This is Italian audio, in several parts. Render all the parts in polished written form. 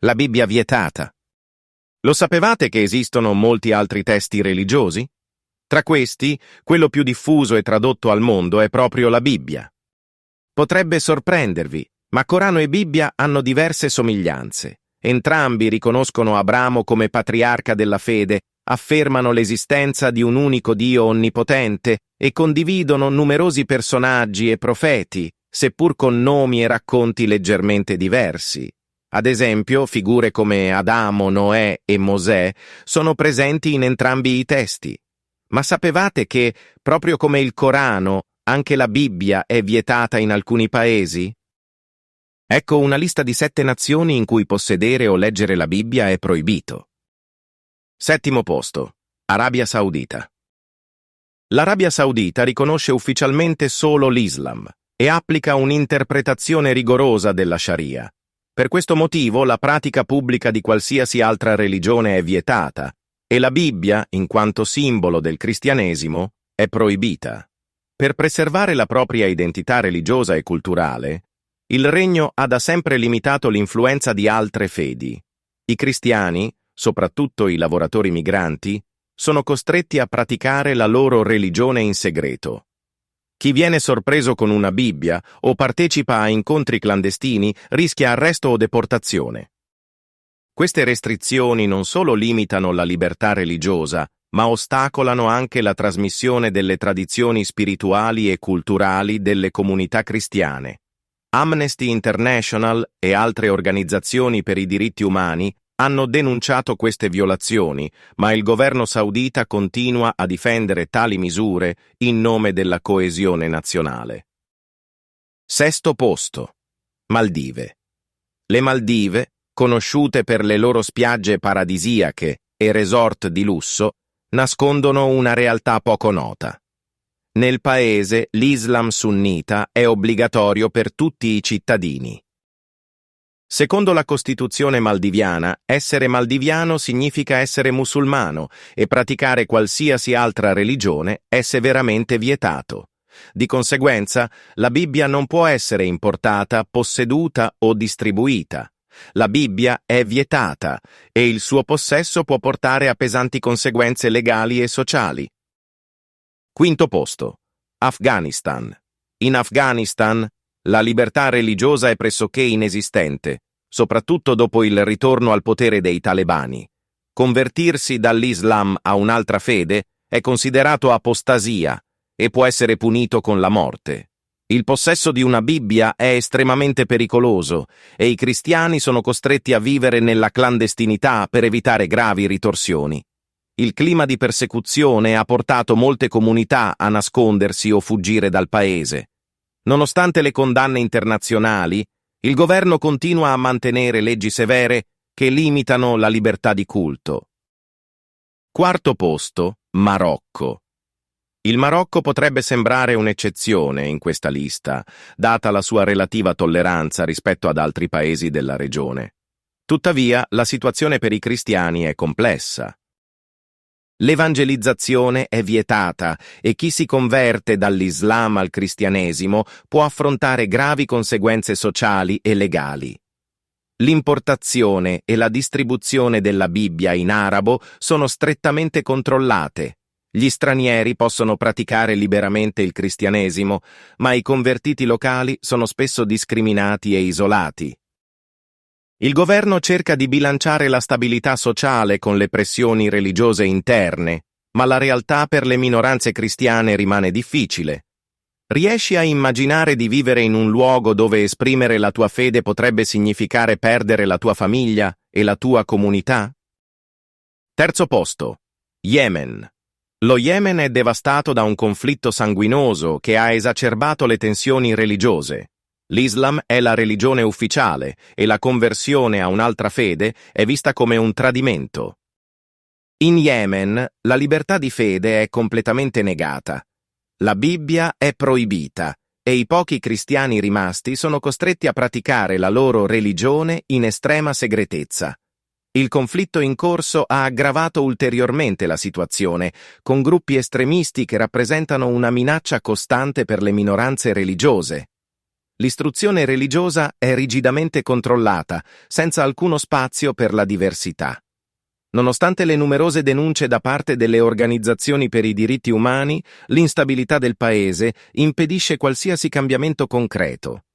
La Bibbia vietata. Lo sapevate che esistono molti altri testi religiosi? Tra questi, quello più diffuso e tradotto al mondo è proprio la Bibbia. Potrebbe sorprendervi, ma Corano e Bibbia hanno diverse somiglianze. Entrambi riconoscono Abramo come patriarca della fede, affermano l'esistenza di un unico Dio onnipotente e condividono numerosi personaggi e profeti, seppur con nomi e racconti leggermente diversi. Ad esempio, figure come Adamo, Noè e Mosè sono presenti in entrambi i testi. Ma sapevate che, proprio come il Corano, anche la Bibbia è vietata in alcuni paesi? Ecco una lista di 7 nazioni in cui possedere o leggere la Bibbia è proibito. 7° posto. Arabia Saudita. L'Arabia Saudita riconosce ufficialmente solo l'Islam e applica un'interpretazione rigorosa della Sharia. Per questo motivo la pratica pubblica di qualsiasi altra religione è vietata e la Bibbia, in quanto simbolo del cristianesimo, è proibita. Per preservare la propria identità religiosa e culturale, il regno ha da sempre limitato l'influenza di altre fedi. I cristiani, soprattutto i lavoratori migranti, sono costretti a praticare la loro religione in segreto. Chi viene sorpreso con una Bibbia o partecipa a incontri clandestini rischia arresto o deportazione. Queste restrizioni non solo limitano la libertà religiosa, ma ostacolano anche la trasmissione delle tradizioni spirituali e culturali delle comunità cristiane. Amnesty International e altre organizzazioni per i diritti umani hanno denunciato queste violazioni, ma il governo saudita continua a difendere tali misure in nome della coesione nazionale. 6° posto. Maldive. Le Maldive, conosciute per le loro spiagge paradisiache e resort di lusso, nascondono una realtà poco nota. Nel paese l'Islam sunnita è obbligatorio per tutti i cittadini. Secondo la Costituzione maldiviana, essere maldiviano significa essere musulmano e praticare qualsiasi altra religione è severamente vietato. Di conseguenza, la Bibbia non può essere importata, posseduta o distribuita. La Bibbia è vietata e il suo possesso può portare a pesanti conseguenze legali e sociali. 5° posto. Afghanistan. In Afghanistan, la libertà religiosa è pressoché inesistente, soprattutto dopo il ritorno al potere dei talebani. Convertirsi dall'Islam a un'altra fede è considerato apostasia e può essere punito con la morte. Il possesso di una Bibbia è estremamente pericoloso e i cristiani sono costretti a vivere nella clandestinità per evitare gravi ritorsioni. Il clima di persecuzione ha portato molte comunità a nascondersi o fuggire dal paese. Nonostante le condanne internazionali, il governo continua a mantenere leggi severe che limitano la libertà di culto. 4° posto. Marocco. Il Marocco potrebbe sembrare un'eccezione in questa lista, data la sua relativa tolleranza rispetto ad altri paesi della regione. Tuttavia, la situazione per i cristiani è complessa. L'evangelizzazione è vietata e chi si converte dall'Islam al cristianesimo può affrontare gravi conseguenze sociali e legali. L'importazione e la distribuzione della Bibbia in arabo sono strettamente controllate. Gli stranieri possono praticare liberamente il cristianesimo, ma i convertiti locali sono spesso discriminati e isolati. Il governo cerca di bilanciare la stabilità sociale con le pressioni religiose interne, ma la realtà per le minoranze cristiane rimane difficile. Riesci a immaginare di vivere in un luogo dove esprimere la tua fede potrebbe significare perdere la tua famiglia e la tua comunità? 3° posto. Yemen. Lo Yemen è devastato da un conflitto sanguinoso che ha esacerbato le tensioni religiose. L'Islam è la religione ufficiale e la conversione a un'altra fede è vista come un tradimento. In Yemen, la libertà di fede è completamente negata. La Bibbia è proibita e i pochi cristiani rimasti sono costretti a praticare la loro religione in estrema segretezza. Il conflitto in corso ha aggravato ulteriormente la situazione, con gruppi estremisti che rappresentano una minaccia costante per le minoranze religiose. L'istruzione religiosa è rigidamente controllata, senza alcuno spazio per la diversità. Nonostante le numerose denunce da parte delle organizzazioni per i diritti umani, l'instabilità del paese impedisce qualsiasi cambiamento concreto.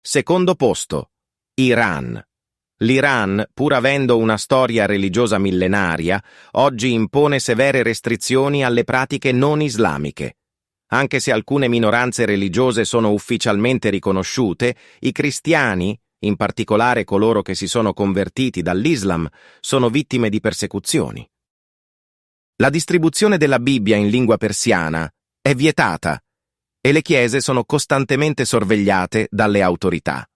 Secondo posto, Iran. L'Iran, pur avendo una storia religiosa millenaria, oggi impone severe restrizioni alle pratiche non islamiche. Anche se alcune minoranze religiose sono ufficialmente riconosciute, i cristiani, in particolare coloro che si sono convertiti dall'Islam, sono vittime di persecuzioni. La distribuzione della Bibbia in lingua persiana è vietata e le chiese sono costantemente sorvegliate dalle autorità.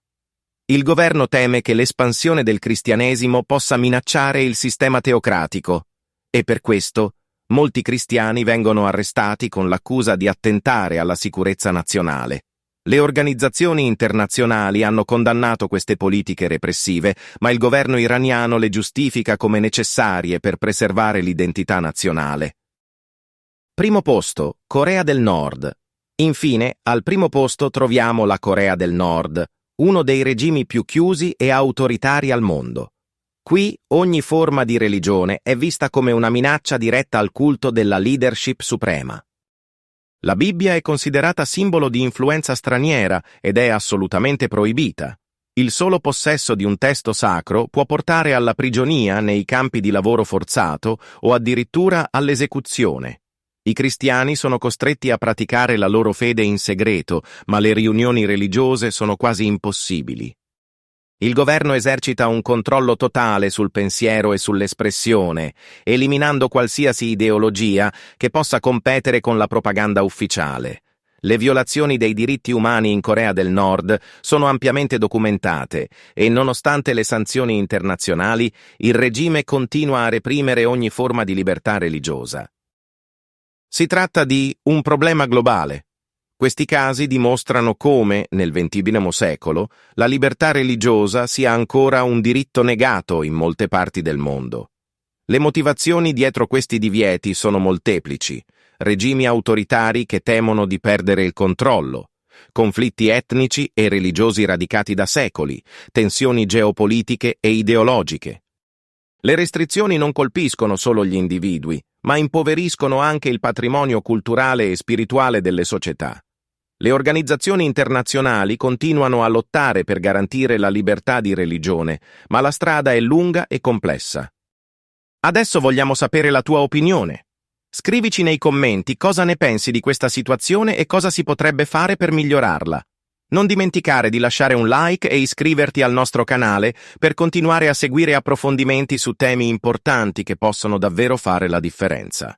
Il governo teme che l'espansione del cristianesimo possa minacciare il sistema teocratico e per questo molti cristiani vengono arrestati con l'accusa di attentare alla sicurezza nazionale. Le organizzazioni internazionali hanno condannato queste politiche repressive, ma il governo iraniano le giustifica come necessarie per preservare l'identità nazionale. Primo posto, Corea del Nord. Infine, al primo posto troviamo la Corea del Nord, uno dei regimi più chiusi e autoritari al mondo. Qui ogni forma di religione è vista come una minaccia diretta al culto della leadership suprema. La Bibbia è considerata simbolo di influenza straniera ed è assolutamente proibita. Il solo possesso di un testo sacro può portare alla prigionia nei campi di lavoro forzato o addirittura all'esecuzione. I cristiani sono costretti a praticare la loro fede in segreto, ma le riunioni religiose sono quasi impossibili. Il governo esercita un controllo totale sul pensiero e sull'espressione, eliminando qualsiasi ideologia che possa competere con la propaganda ufficiale. Le violazioni dei diritti umani in Corea del Nord sono ampiamente documentate e, nonostante le sanzioni internazionali, il regime continua a reprimere ogni forma di libertà religiosa. Si tratta di un problema globale. Questi casi dimostrano come, nel XX secolo, la libertà religiosa sia ancora un diritto negato in molte parti del mondo. Le motivazioni dietro questi divieti sono molteplici: regimi autoritari che temono di perdere il controllo, conflitti etnici e religiosi radicati da secoli, tensioni geopolitiche e ideologiche. Le restrizioni non colpiscono solo gli individui, ma impoveriscono anche il patrimonio culturale e spirituale delle società. Le organizzazioni internazionali continuano a lottare per garantire la libertà di religione, ma la strada è lunga e complessa. Adesso vogliamo sapere la tua opinione. Scrivici nei commenti cosa ne pensi di questa situazione e cosa si potrebbe fare per migliorarla. Non dimenticare di lasciare un like e iscriverti al nostro canale per continuare a seguire approfondimenti su temi importanti che possono davvero fare la differenza.